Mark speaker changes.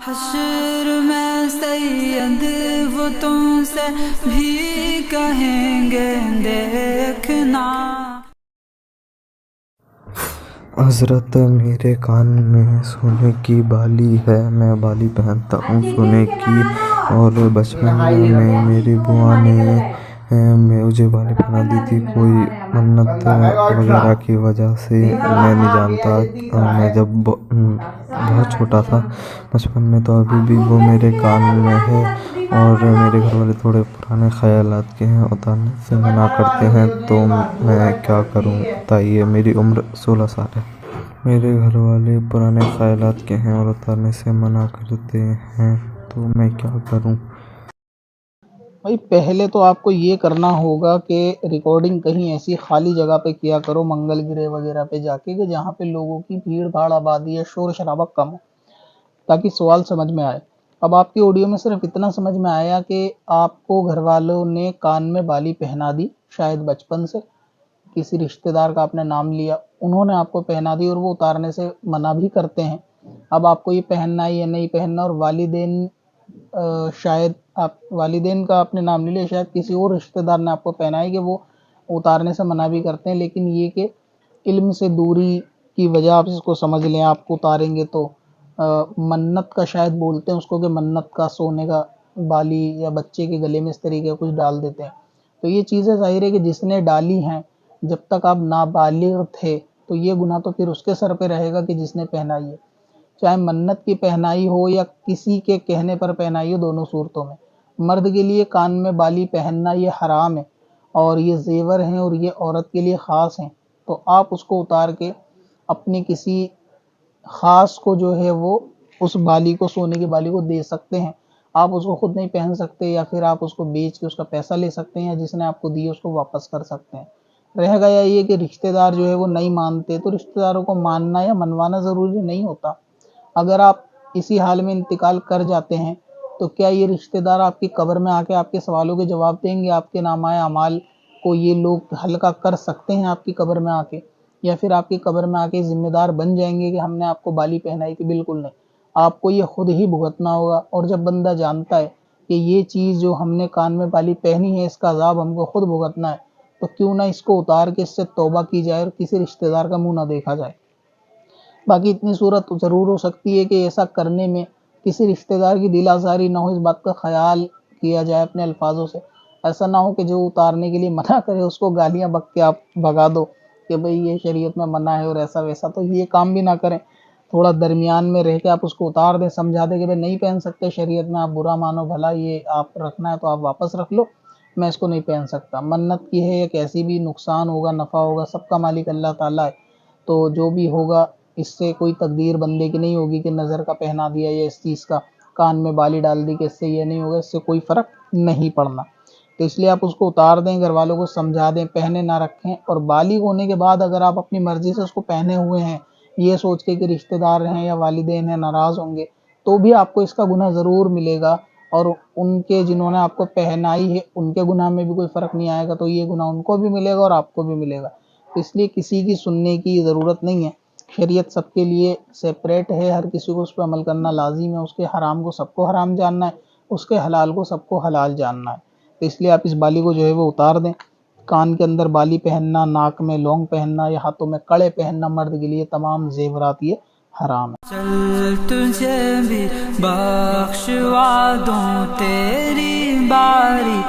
Speaker 1: حشر میں سید وہ تم سے بھی کہیں گے دیکھنا۔
Speaker 2: حضرت میرے کان میں سونے کی بالی ہے، میں بالی پہنتا ہوں سونے کی، اور بچپن میں میری بوا نے مجھے بالی پہنا دی تھی، کوئی منت وغیرہ کی وجہ سے میں نہیں جانتا۔ میں جب بہت چھوٹا تھا بچپن میں، تو ابھی بھی وہ میرے کان میں ہے، اور میرے گھر والے تھوڑے پرانے خیالات کے ہیں، اتارنے سے منع کرتے ہیں، تو میں کیا کروں بتائیے؟ میری عمر 16 سال ہے۔ میرے گھر والے پرانے خیالات کے ہیں اور اتارنے سے منع کرتے ہیں، تو میں کیا کروں؟
Speaker 3: بھائی پہلے تو آپ کو یہ کرنا ہوگا کہ ریکارڈنگ کہیں ایسی خالی جگہ پہ کیا کرو، منگل گرہ وغیرہ پہ جا کے، کہ جہاں پہ لوگوں کی بھیڑ بھاڑ آبادی ہے، شور شرابہ کم ہو، تاکہ سوال سمجھ میں آئے۔ اب آپ کی آڈیو میں صرف اتنا سمجھ میں آیا کہ آپ کو گھر والوں نے کان میں بالی پہنا دی، شاید بچپن سے کسی رشتہ دار کا آپ نے نام لیا، انہوں نے آپ کو پہنا دی، اور وہ اتارنے سے منع بھی کرتے ہیں۔ اب آپ کو یہ پہننا ہے یا نہیں پہننا، اور والدین شاید آپ والدین کا آپ نے نام نہیں لیا، شاید کسی اور رشتہ دار نے آپ کو پہنا ہے کہ وہ اتارنے سے منع بھی کرتے ہیں، لیکن یہ کہ علم سے دوری کی وجہ آپ اس کو سمجھ لیں، آپ کو اتاریں گے تو منت کا شاید بولتے ہیں اس کو، کہ منت کا سونے کا بالی یا بچے کے گلے میں اس طریقے کا کچھ ڈال دیتے ہیں۔ تو یہ چیزیں ظاہر ہے کہ جس نے ڈالی ہیں، جب تک آپ نابالغ تھے تو یہ گناہ تو پھر اس کے سر پہ رہے گا کہ جس نے پہنائی ہے، چاہے منت کی پہنائی ہو یا کسی کے کہنے پر پہنائی ہو، دونوں صورتوں میں مرد کے لیے کان میں بالی پہننا یہ حرام ہے، اور یہ زیور ہیں اور یہ عورت کے لیے خاص ہیں۔ تو آپ اس کو اتار کے اپنی کسی خاص کو جو ہے وہ اس بالی کو، سونے کی بالی کو دے سکتے ہیں۔ آپ اس کو خود نہیں پہن سکتے، یا پھر آپ اس کو بیچ کے اس کا پیسہ لے سکتے ہیں، یا جس نے آپ کو دی اس کو واپس کر سکتے ہیں۔ رہ گیا یہ کہ رشتہ دار جو ہے وہ نہیں مانتے، تو رشتہ داروں کو ماننا یا منوانا ضروری نہیں ہوتا۔ اگر آپ اسی حال میں انتقال کر جاتے ہیں تو کیا یہ رشتہ دار آپ کی قبر میں آ کے آپ کے سوالوں کے جواب دیں گے؟ آپ کے نامہ اعمال کو یہ لوگ ہلکا کر سکتے ہیں آپ کی قبر میں آ کے؟ یا پھر آپ کی قبر میں آ کے ذمہ دار بن جائیں گے کہ ہم نے آپ کو بالی پہنائی تھی؟ بالکل نہیں، آپ کو یہ خود ہی بھگتنا ہوگا۔ اور جب بندہ جانتا ہے کہ یہ چیز جو ہم نے کان میں بالی پہنی ہے، اس کا عذاب ہم کو خود بھگتنا ہے، تو کیوں نہ اس کو اتار کے اس سے توبہ کی جائے اور کسی رشتہ دار کا منہ نہ دیکھا جائے۔ باقی اتنی صورت ضرور ہو سکتی ہے کہ ایسا کرنے میں کسی رشتہ دار کی دل آزاری نہ ہو، اس بات کا خیال کیا جائے اپنے الفاظوں سے۔ ایسا نہ ہو کہ جو اتارنے کے لیے منع کرے اس کو گالیاں بک کے آپ بھگا دو کہ بھئی یہ شریعت میں منع ہے اور ایسا ویسا، تو یہ کام بھی نہ کریں۔ تھوڑا درمیان میں رہ کے آپ اس کو اتار دیں، سمجھا دیں کہ بھئی نہیں پہن سکتے شریعت میں، آپ برا مانو بھلا، یہ آپ رکھنا ہے تو آپ واپس رکھ لو، میں اس کو نہیں پہن سکتا۔ منت کی ہے یا کیسی بھی، نقصان ہوگا نفع ہوگا، سب کا مالک اللہ تعالیٰ ہے، تو جو بھی ہوگا اس سے کوئی تقدیر بندے کی نہیں ہوگی کہ نظر کا پہنا دیا یا اس چیز کا کان میں بالی ڈال دی کہ اس سے یہ نہیں ہوگا، اس سے کوئی فرق نہیں پڑنا۔ تو اس لیے آپ اس کو اتار دیں، گھر والوں کو سمجھا دیں، پہنے نہ رکھیں۔ اور بالغ ہونے کے بعد اگر آپ اپنی مرضی سے اس کو پہنے ہوئے ہیں، یہ سوچ کے کہ رشتہ دار ہیں یا والدین ہیں ناراض ہوں گے، تو بھی آپ کو اس کا گناہ ضرور ملے گا، اور ان کے جنہوں نے آپ کو پہنائی ہے ان کے گناہ میں بھی کوئی فرق نہیں آئے گا، تو یہ گناہ ان کو بھی ملے گا اور آپ کو بھی ملے گا۔ تو اس لیے کسی کی سننے کی ضرورت نہیں ہے، شریعت سب کے لیے سیپریٹ ہے، ہر کسی کو اس پہ عمل کرنا لازم ہے، اس کے حرام کو سب کو حرام جاننا ہے، اس کے حلال کو سب کو حلال جاننا ہے۔ تو اس لیے آپ اس بالی کو جو ہے وہ اتار دیں۔ کان کے اندر بالی پہننا، ناک میں لونگ پہننا یا ہاتھوں میں کڑے پہننا مرد کے لیے تمام زیورات یہ حرام ہے۔
Speaker 1: چل تجھے بھی بخشوا دوں، تیری باری